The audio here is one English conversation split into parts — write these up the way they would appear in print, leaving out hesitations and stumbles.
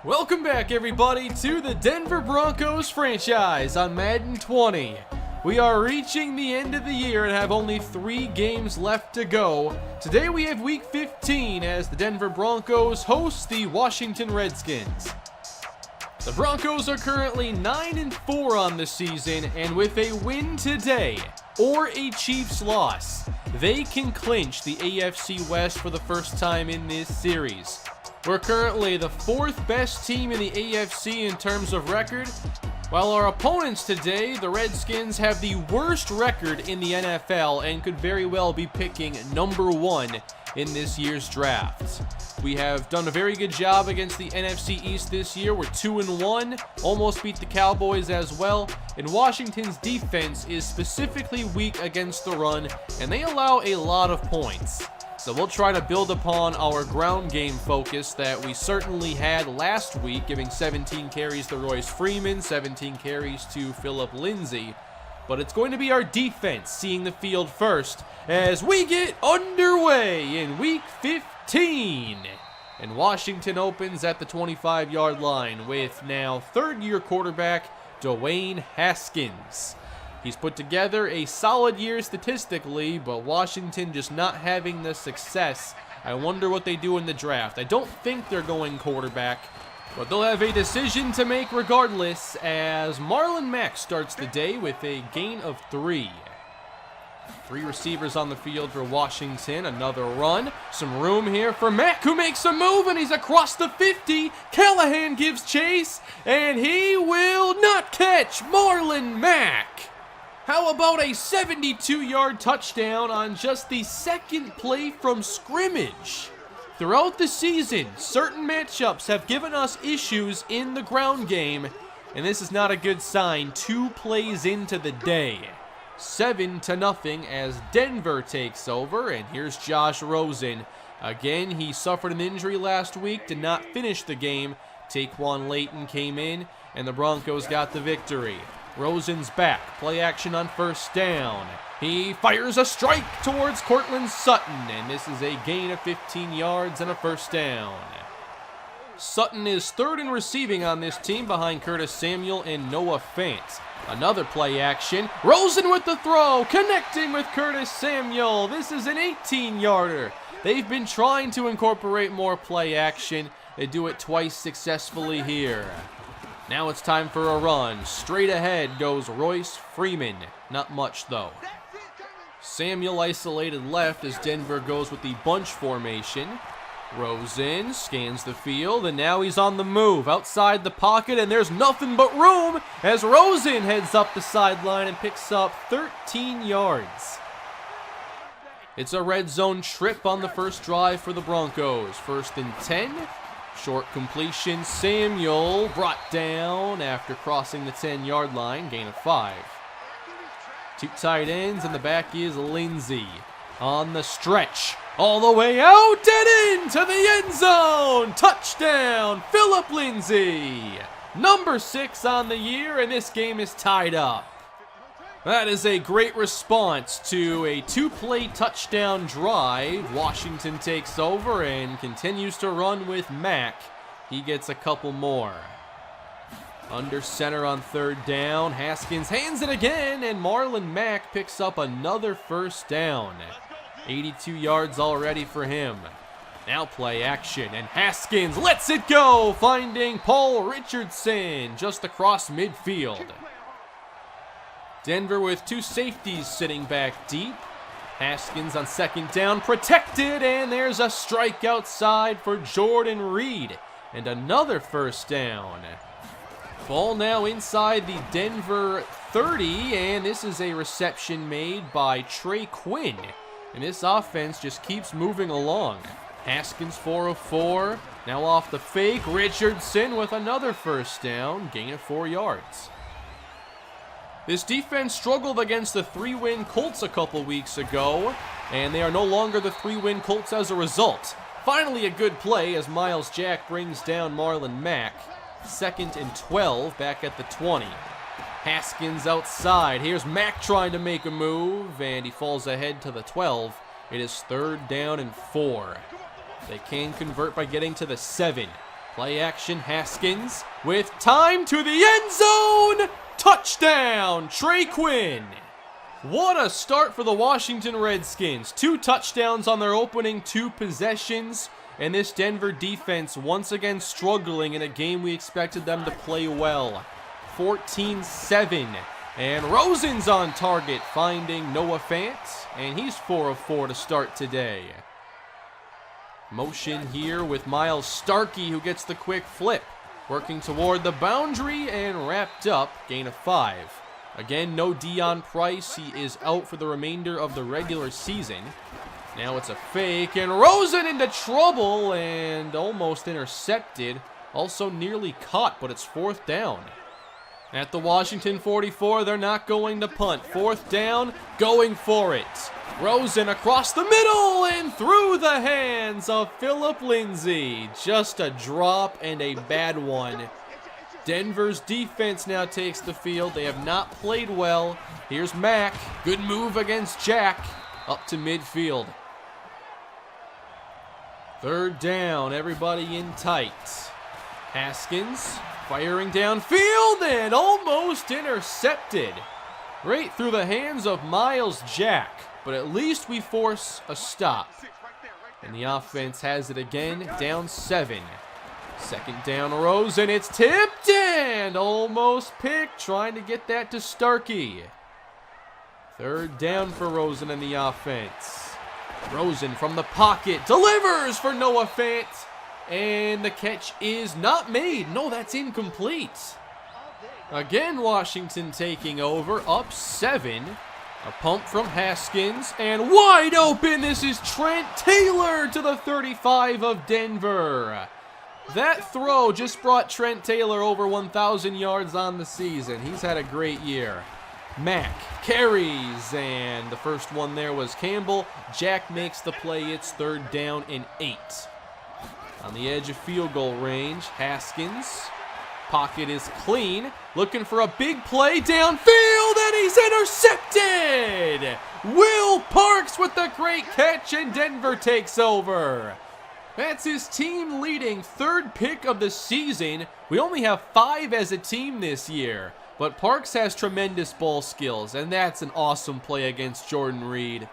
Welcome back, everybody, to the Denver Broncos franchise on Madden 20. We are reaching the end of the year and have only 3 games left to go. Today we have Week 15 as the Denver Broncos host the Washington Redskins. The Broncos are currently 9-4 on the season, and with a win today or a Chiefs loss, they can clinch the AFC West for the first time in this series. We're currently the 4th best team in the AFC in terms of record, while our opponents today, the Redskins, have the worst record in the NFL and could very well be picking number 1 in this year's draft. We have done a very good job against the NFC East this year. We're 2-1, almost beat the Cowboys as well, and Washington's defense is specifically weak against the run, and they allow a lot of points. So we'll try to build upon our ground game focus that we certainly had last week, giving 17 carries to Royce Freeman, 17 carries to Phillip Lindsay. But it's going to be our defense seeing the field first as we get underway in Week 15. And Washington opens at the 25-yard line with now third-year quarterback Dwayne Haskins. He's put together a solid year statistically, but Washington just not having the success. I wonder what they do in the draft. I don't think they're going quarterback, but they'll have a decision to make regardless as Marlon Mack starts the day with a gain of 3. 3 receivers on the field for Washington. Another run. Some room here for Mack, who makes a move, and he's across the 50. Callahan gives chase, and he will not catch Marlon Mack. How about a 72-yard touchdown on just the second play from scrimmage? Throughout the season, certain matchups have given us issues in the ground game, and this is not a good sign 2 plays into the day. 7-0 as Denver takes over, and here's Josh Rosen. Again, he suffered an injury last week, did not finish the game. Taquan Layton came in, and the Broncos got the victory. Rosen's back, play action on first down. He fires a strike towards Courtland Sutton, and this is a gain of 15 yards and a first down. Sutton is 3rd in receiving on this team behind Curtis Samuel and Noah Fant. Another play action. Rosen with the throw, connecting with Curtis Samuel. This is an 18-yarder. They've been trying to incorporate more play action. They do it twice successfully here. Now it's time for a run. Straight ahead goes Royce Freeman. Not much, though. Samuel isolated left as Denver goes with the bunch formation. Rosen scans the field, and now he's on the move outside the pocket, and there's nothing but room as Rosen heads up the sideline and picks up 13 yards. It's a red zone trip on the first drive for the Broncos. 1st and 10. Short completion, Samuel brought down after crossing the 10-yard line, gain of 5. 2 tight ends, and the back is Lindsay. On the stretch, all the way out and into the end zone. Touchdown, Phillip Lindsay. Number 6 on the year, and this game is tied up. That is a great response to a 2-play touchdown drive. Washington takes over and continues to run with Mack. He gets a couple more. Under center on 3rd down. Haskins hands it again, and Marlon Mack picks up another first down. 82 yards already for him. Now play action, and Haskins lets it go, finding Paul Richardson just across midfield. Denver with 2 safeties sitting back deep. Haskins on 2nd down, protected, and there's a strike outside for Jordan Reed. And another first down. Ball now inside the Denver 30, and this is a reception made by Trey Quinn. And this offense just keeps moving along. Haskins 4 of 4. Now off the fake, Richardson with another first down, gain of 4 yards. This defense struggled against the 3-win Colts a couple weeks ago, and they are no longer the 3-win Colts as a result. Finally a good play as Miles Jack brings down Marlon Mack. 2nd and 12 back at the 20. Haskins outside. Here's Mack trying to make a move, and he falls ahead to the 12. It is 3rd down and 4. They can convert by getting to the 7. Play action, Haskins with time to the end zone. Touchdown, Trey Quinn. What a start for the Washington Redskins. 2 touchdowns on their opening 2 possessions. And this Denver defense once again struggling in a game we expected them to play well. 14-7. And Rosen's on target, finding Noah Fant. And he's 4 of 4 to start today. Motion here with Miles Starkey, who gets the quick flip. Working toward the boundary and wrapped up. Gain of 5. Again, no Deion Price. He is out for the remainder of the regular season. Now it's a fake, and Rosen into trouble and almost intercepted. Also nearly caught, but it's 4th down. At the Washington 44, they're not going to punt. 4th down, going for it. Rosen across the middle and through the hands of Phillip Lindsay. Just a drop and a bad one. Denver's defense now takes the field. They have not played well. Here's Mack. Good move against Jack. Up to midfield. 3rd down, everybody in tight. Haskins firing downfield and almost intercepted. Right through the hands of Miles Jack. But at least we force a stop. And the offense has it again, down 7. 2nd down, Rosen. It's tipped and almost picked. Trying to get that to Starkey. 3rd down for Rosen in the offense. Rosen from the pocket delivers for Noah Fant. And the catch is not made. No, that's incomplete. Again, Washington taking over, up 7. A pump from Haskins, and wide open. This is Trent Taylor to the 35 of Denver. That throw just brought Trent Taylor over 1,000 yards on the season. He's had a great year. Mack carries, and the first one there was Campbell. Jack makes the play. It's 3rd down and 8. On the edge of field goal range, Haskins. Pocket is clean. Looking for a big play downfield, and he's intercepted! Will Parks with the great catch, and Denver takes over. That's his team leading 3rd pick of the season. We only have 5 as a team this year. But Parks has tremendous ball skills, and that's an awesome play against Jordan Reed.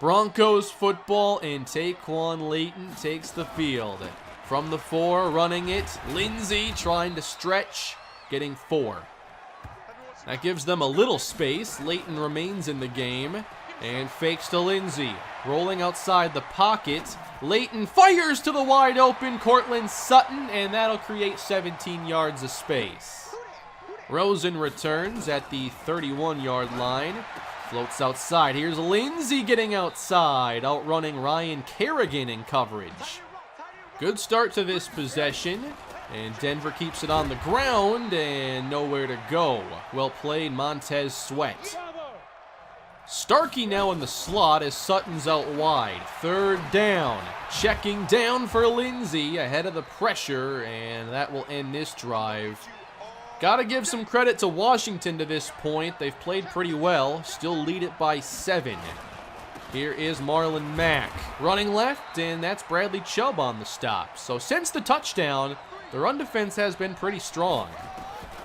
Broncos football, and Taquan Layton takes the field. From the 4, running it, Lindsay trying to stretch, getting 4. That gives them a little space. Layton remains in the game, and fakes to Lindsay. Rolling outside the pocket, Layton fires to the wide open Cortland Sutton, and that'll create 17 yards of space. Rosen returns at the 31-yard line. Floats outside. Here's Lindsay getting outside, outrunning Ryan Kerrigan in coverage. Good start to this possession, and Denver keeps it on the ground and nowhere to go. Well played, Montez Sweat. Starkey now in the slot as Sutton's out wide. 3rd down. Checking down for Lindsay ahead of the pressure, and that will end this drive. Gotta give some credit to Washington to this point. They've played pretty well. Still lead it by 7. Here is Marlon Mack running left, and that's Bradley Chubb on the stop. So since the touchdown, the run defense has been pretty strong.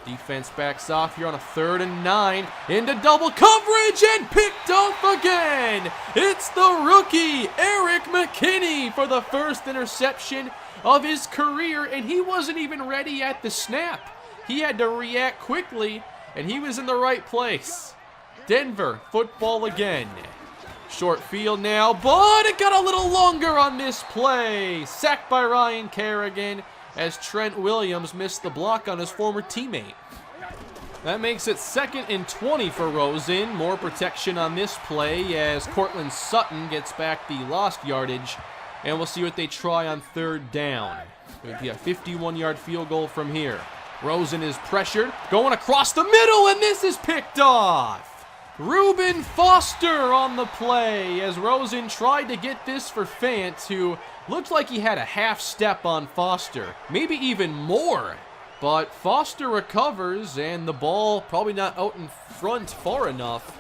Defense backs off here on a 3rd and 9. Into double coverage and picked off again. It's the rookie, Eric McKinney, for the first interception of his career, and he wasn't even ready at the snap. He had to react quickly, and he was in the right place. Denver football again. Short field now, but it got a little longer on this play. Sacked by Ryan Kerrigan as Trent Williams missed the block on his former teammate. That makes it 2nd and 20 for Rosen. More protection on this play as Cortland Sutton gets back the lost yardage. And we'll see what they try on 3rd down. It would be a 51-yard field goal from here. Rosen is pressured, going across the middle, and this is picked off. Reuben Foster on the play as Rosen tried to get this for Fant, who looked like he had a half step on Foster, maybe even more. But Foster recovers, and the ball probably not out in front far enough.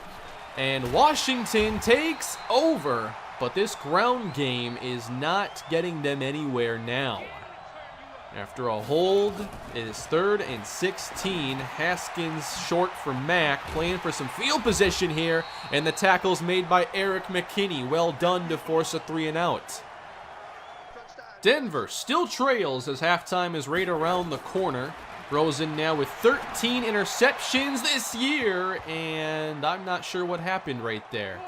And Washington takes over, but this ground game is not getting them anywhere now. After a hold, it is 3rd and 16. Haskins short for Mack, playing for some field position here, and the tackle's made by Eric McKinney. Well done to force a 3-and-out. Denver still trails as halftime is right around the corner. Rosen now with 13 interceptions this year, and I'm not sure what happened right there.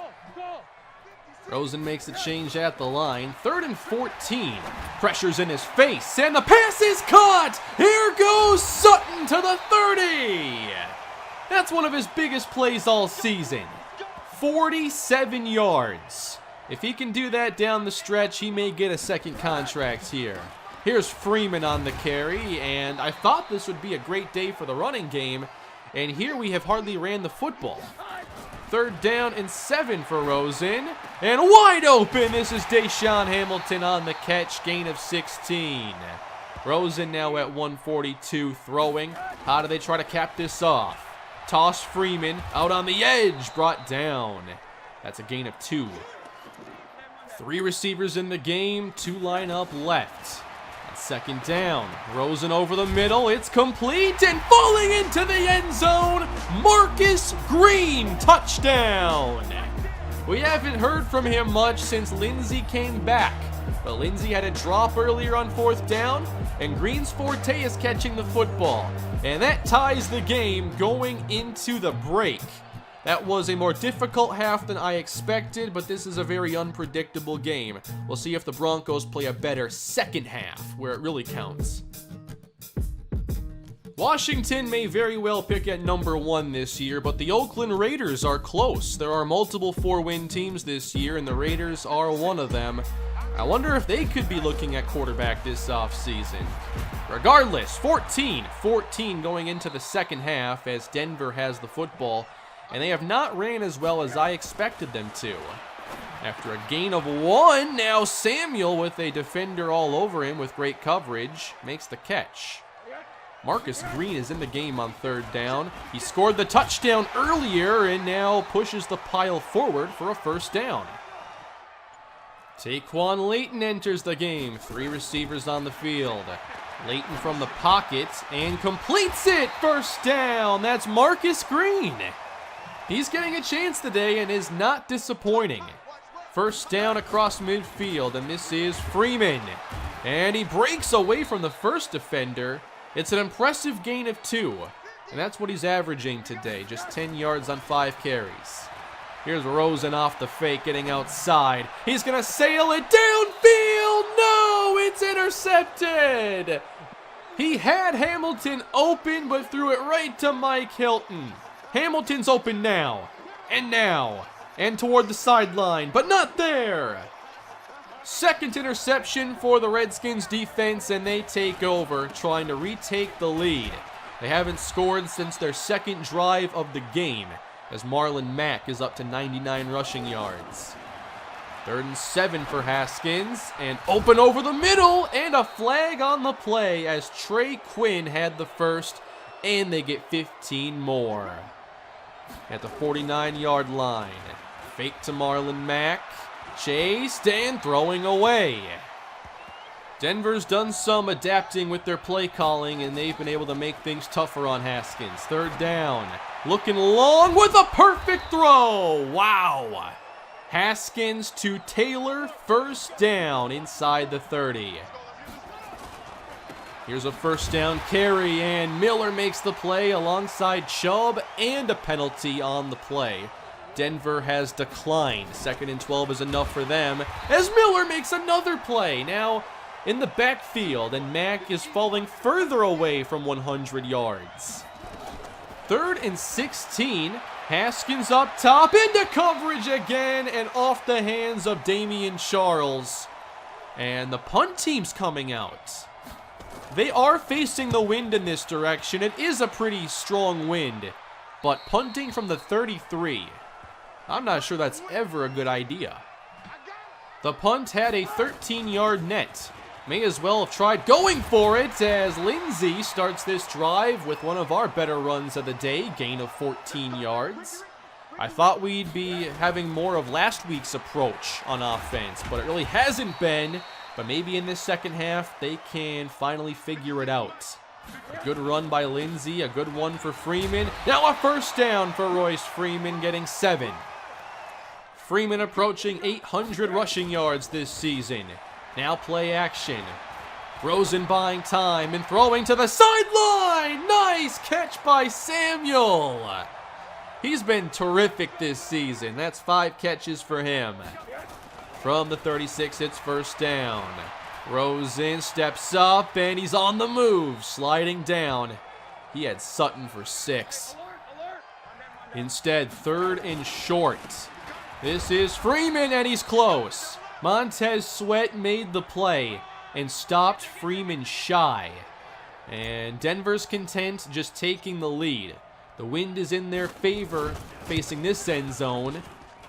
Rosen makes a change at the line. 3rd and 14. Pressure's in his face, and the pass is caught! Here goes Sutton to the 30! That's one of his biggest plays all season. 47 yards. If he can do that down the stretch, he may get a second contract here. Here's Freeman on the carry, and I thought this would be a great day for the running game, and here we have hardly ran the football. 3rd down and 7 for Rosen, and wide open. This is Deshaun Hamilton on the catch, gain of 16. Rosen now at 142 throwing. How do they try to cap this off? Toss Freeman out on the edge, brought down. That's a gain of 2. 3 receivers in the game, 2 line up left. 2nd down, Rosen over the middle, it's complete, and falling into the end zone, Marcus Green, touchdown! We haven't heard from him much since Lindsey came back, but Lindsey had a drop earlier on 4th down, and Green's forte is catching the football, and that ties the game going into the break. That was a more difficult half than I expected, but this is a very unpredictable game. We'll see if the Broncos play a better second half, where it really counts. Washington may very well pick at number 1 this year, but the Oakland Raiders are close. There are multiple 4-win teams this year, and the Raiders are one of them. I wonder if they could be looking at quarterback this offseason. Regardless, 14-14 going into the second half as Denver has the football, and they have not ran as well as I expected them to. After a gain of 1, now Samuel, with a defender all over him with great coverage, makes the catch. Marcus Green is in the game on 3rd down. He scored the touchdown earlier and now pushes the pile forward for a 1st down. Taquan Layton enters the game. 3 receivers on the field. Layton from the pocket and completes it. 1st down. That's Marcus Green. He's getting a chance today and is not disappointing. 1st down across midfield, and this is Freeman. And he breaks away from the first defender. It's an impressive gain of 2, and that's what he's averaging today, just 10 yards on 5 carries. Here's Rosen off the fake, getting outside. He's going to sail it downfield. No, it's intercepted. He had Hamilton open, but threw it right to Mike Hilton. Hamilton's open now, and toward the sideline, but not there. 2nd interception for the Redskins defense, and they take over, trying to retake the lead. They haven't scored since their 2nd drive of the game, as Marlon Mack is up to 99 rushing yards. 3rd and 7 for Haskins, and open over the middle, and a flag on the play as Trey Quinn had the first, and they get 15 more. At the 49-yard line, fake to Marlon Mack, chased and throwing away. Denver's done some adapting with their play calling, and they've been able to make things tougher on Haskins. 3rd down, looking long with a perfect throw. Wow. Haskins to Taylor, 1st down inside the 30. Here's a 1st down carry, and Miller makes the play alongside Chubb, and a penalty on the play. Denver has declined. 2nd and 12 is enough for them, as Miller makes another play. Now in the backfield, and Mack is falling further away from 100 yards. 3rd and 16. Haskins up top, into coverage again, and off the hands of Damian Charles. And the punt team's coming out. They are facing the wind in this direction. It is a pretty strong wind, but punting from the 33, I'm not sure that's ever a good idea. The punt had a 13-yard net. May as well have tried going for it, as Lindsey starts this drive with one of our better runs of the day, gain of 14 yards. I thought we'd be having more of last week's approach on offense, but it really hasn't been. but maybe in this second half, they can finally figure it out. A good run by Lindsey, a good one for Freeman. Now a first down for Royce Freeman, getting 7. Freeman approaching 800 rushing yards this season. Now play action. Rosen buying time and throwing to the sideline. Nice catch by Samuel. He's been terrific this season. That's 5 catches for him. From the 36, it's first down. Rosen steps up, and he's on the move, sliding down. He had Sutton for 6. Instead, 3rd and short. This is Freeman, and he's close. Montez Sweat made the play and stopped Freeman shy. And Denver's content just taking the lead. The wind is in their favor facing this end zone.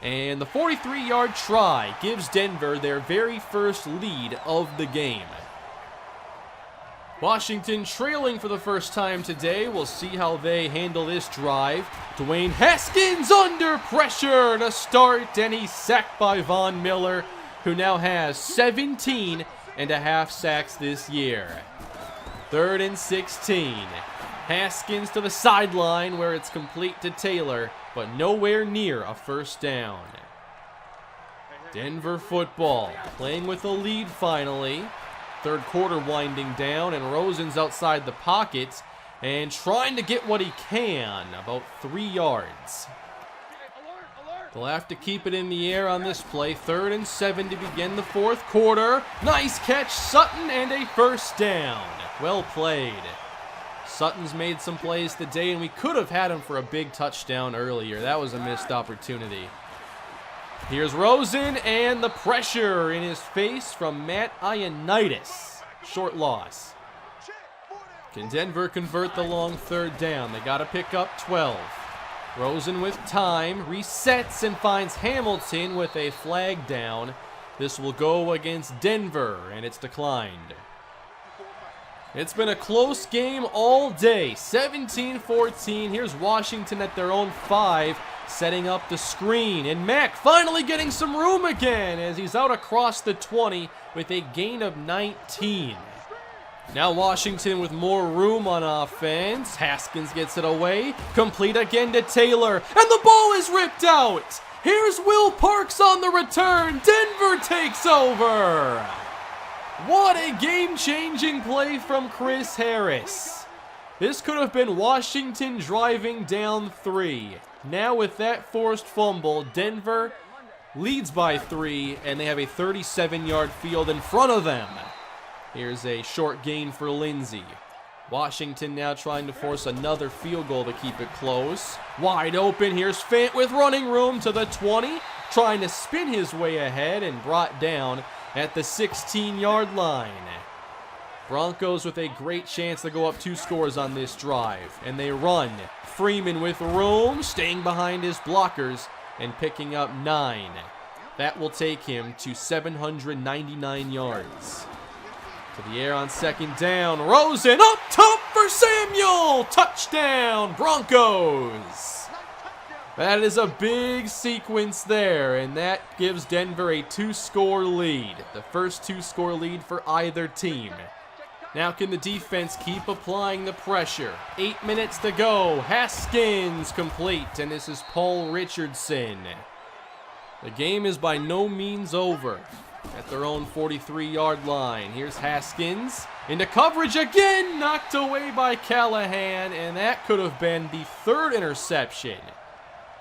And the 43-yard try gives Denver their very first lead of the game. Washington trailing for the first time today. We'll see how they handle this drive. Dwayne Haskins under pressure to start, and he's sacked by Von Miller, who now has 17.5 sacks this year. 3rd and 16. Haskins to the sideline where it's complete to Taylor, but nowhere near a first down. Denver football, playing with a lead finally. 3rd quarter winding down, and Rosen's outside the pocket and trying to get what he can, about 3 yards. They'll have to keep it in the air on this play. 3rd and 7 to begin the 4th quarter. Nice catch, Sutton, and a first down. Well played. Sutton's made some plays today, and we could have had him for a big touchdown earlier. That was a missed opportunity. Here's Rosen, and the pressure in his face from Matt Ioannidis. Short loss. Can Denver convert the long 3rd down? They got to pick up 12. Rosen with time, resets and finds Hamilton with a flag down. This will go against Denver, and it's declined. It's been a close game all day. 17-14. Here's Washington at their own 5, setting up the screen. And Mack finally getting some room again as he's out across the 20 with a gain of 19. Now Washington with more room on offense. Haskins gets it away. Complete again to Taylor. And the ball is ripped out. Here's Will Parks on the return. Denver takes over. What a game-changing play from Chris Harris. This could have been Washington driving down 3. Now with that forced fumble, Denver leads by 3, and they have a 37-yard field in front of them. Here's a short gain for Lindsey. Washington now trying to force another field goal to keep it close. Wide open, here's Fant with running room to the 20, trying to spin his way ahead and brought down at the 16-yard line. Broncos with a great chance to go up 2 scores on this drive, and they run. Freeman with room, staying behind his blockers and picking up 9. That will take him to 799 yards. To the air on 2nd down. Rosen up top for Samuel. Touchdown, Broncos. That is a big sequence there, and that gives Denver a 2-score lead. The first 2-score lead for either team. Now can the defense keep applying the pressure? 8 minutes to go. Haskins complete, and this is Paul Richardson. The game is by no means over. At their own 43-yard line. Here's Haskins. Into coverage again. Knocked away by Callahan. And that could have been the 3rd interception.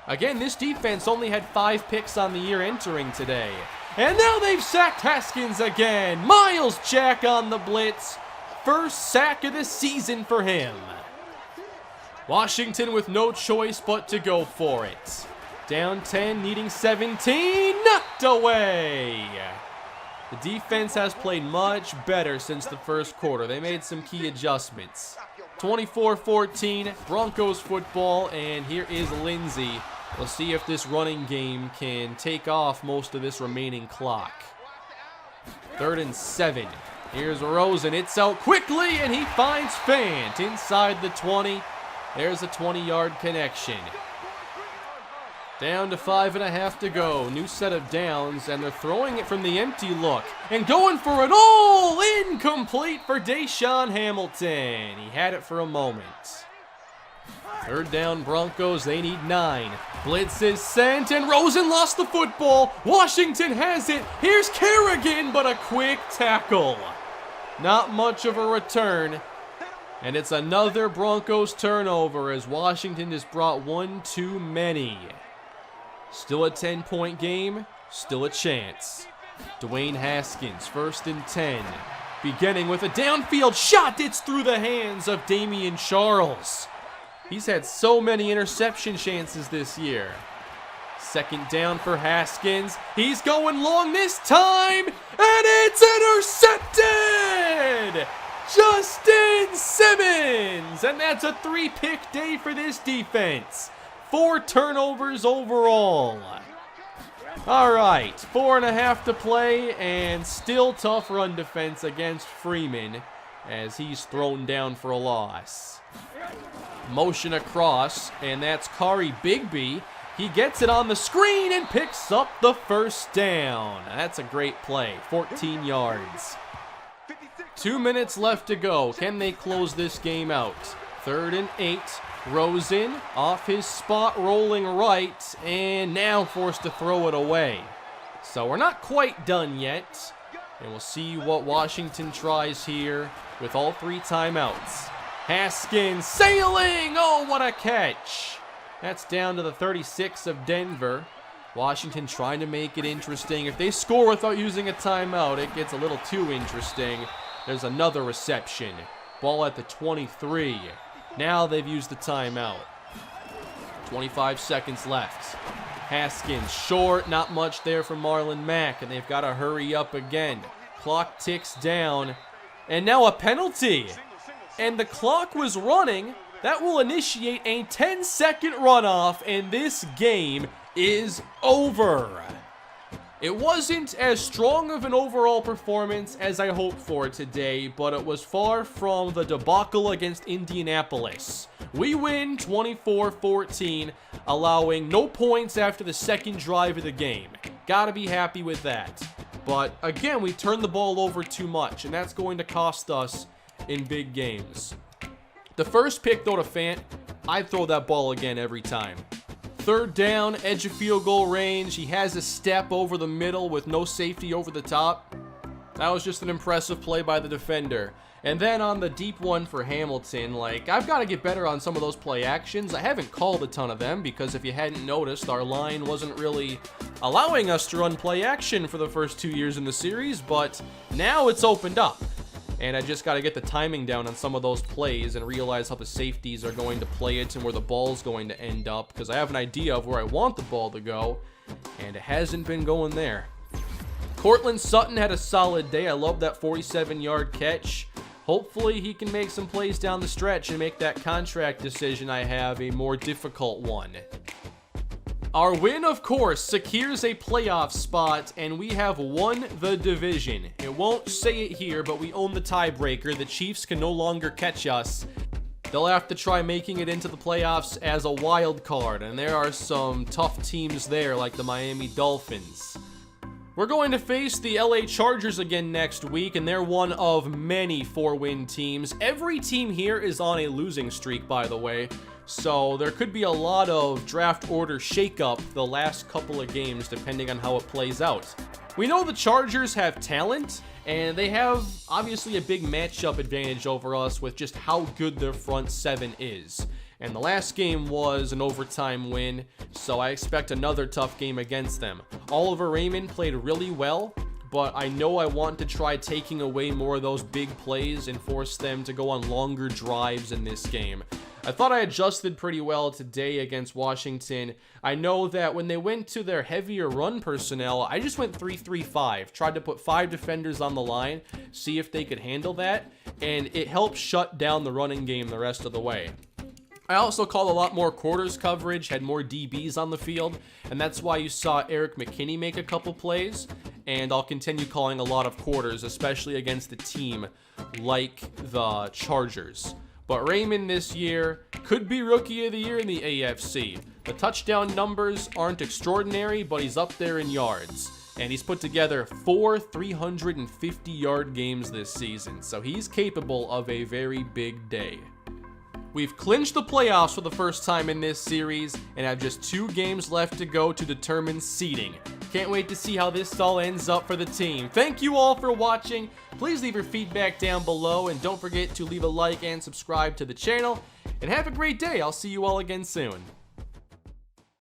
Again, this defense only had 5 picks on the year entering today. And now they've sacked Haskins again. Miles Jack on the blitz. First sack of the season for him. Washington with no choice but to go for it. Down 10, needing 17. Knocked away. The defense has played much better since the first quarter. They made some key adjustments. 24-14, Broncos football, and here is Lindsey. We'll see if this running game can take off most of this remaining clock. 3rd and 7. Here's Rosen. It's out quickly, and he finds Fant inside the 20. There's a 20-yard connection. Down to 5.5 to go. New set of downs, and they're throwing it from the empty look. And going for it all! Incomplete for Deshaun Hamilton. He had it for a moment. Third down Broncos, they need 9. Blitz is sent, and Rosen lost the football. Washington has it. Here's Kerrigan, but a quick tackle. Not much of a return. And it's another Broncos turnover as Washington has brought one too many. Still a 10-point game, still a chance. Dwayne Haskins, 1st and 10. Beginning with a downfield shot. It's through the hands of Damian Charles. He's had so many interception chances this year. 2nd down for Haskins. He's going long this time, and it's intercepted! Justin Simmons! And that's a 3-pick day for this defense. 4 turnovers overall. All right, 4.5 to play, and still tough run defense against Freeman as he's thrown down for a loss. Motion across, and that's Kari Bigby. He gets it on the screen and picks up the 1st down. That's a great play, 14 yards. 2 minutes left to go. Can they close this game out? 3rd and 8. Rosen off his spot, rolling right, and now forced to throw it away. So we're not quite done yet, and we'll see what Washington tries here with all 3 timeouts. Haskins sailing! Oh, what a catch! That's down to the 36 of Denver. Washington trying to make it interesting. If they score without using a timeout, it gets a little too interesting. There's another reception. Ball at the 23. Now they've used the timeout. 25 seconds left. Haskins short, not much there from Marlon Mack, and they've got to hurry up again. Clock ticks down, and now a penalty. And the clock was running. That will initiate a 10-second runoff, and this game is over. It wasn't as strong of an overall performance as I hoped for today, but it was far from the debacle against Indianapolis. We win 24-14, allowing no points after the 2nd drive of the game. Gotta be happy with that. But again, we turned the ball over too much, and that's going to cost us in big games. The first pick, though, to Fant, I'd throw that ball again every time. 3rd down, edge of field goal range. He has a step over the middle with no safety over the top. That was just an impressive play by the defender. And then on the deep one for Hamilton, I've got to get better on some of those play actions. I haven't called a ton of them because if you hadn't noticed, our line wasn't really allowing us to run play action for the first 2 years in the series, but now it's opened up. And I just got to get the timing down on some of those plays and realize how the safeties are going to play it and where the ball's going to end up, because I have an idea of where I want the ball to go, and it hasn't been going there. Cortland Sutton had a solid day. I love that 47-yard catch. Hopefully he can make some plays down the stretch and make that contract decision I have a more difficult one. Our win, of course, secures a playoff spot, and we have won the division. It won't say it here, but we own the tiebreaker. The Chiefs can no longer catch us. They'll have to try making it into the playoffs as a wild card, and there are some tough teams there, like the Miami Dolphins. We're going to face the LA Chargers again next week, and they're one of many 4-win teams. Every team here is on a losing streak, by the way. So there could be a lot of draft order shakeup the last couple of games depending on how it plays out. We know the Chargers have talent, and they have obviously a big matchup advantage over us with just how good their front 7 is. And the last game was an overtime win, so I expect another tough game against them. Oliver Raymond played really well, but I know I want to try taking away more of those big plays and force them to go on longer drives in this game. I thought I adjusted pretty well today against Washington. I know that when they went to their heavier run personnel, I just went 3-3-5. Tried to put 5 defenders on the line, see if they could handle that, and it helped shut down the running game the rest of the way. I also called a lot more quarters coverage, had more DBs on the field, and that's why you saw Eric McKinney make a couple plays, and I'll continue calling a lot of quarters, especially against a team like the Chargers. But Raymond this year could be Rookie of the Year in the AFC. The touchdown numbers aren't extraordinary, but he's up there in yards. And he's put together 4 350-yard games this season, so he's capable of a very big day. We've clinched the playoffs for the first time in this series and have just 2 games left to go to determine seeding. Can't wait to see how this all ends up for the team. Thank you all for watching. Please leave your feedback down below and don't forget to leave a like and subscribe to the channel. And have a great day. I'll see you all again soon.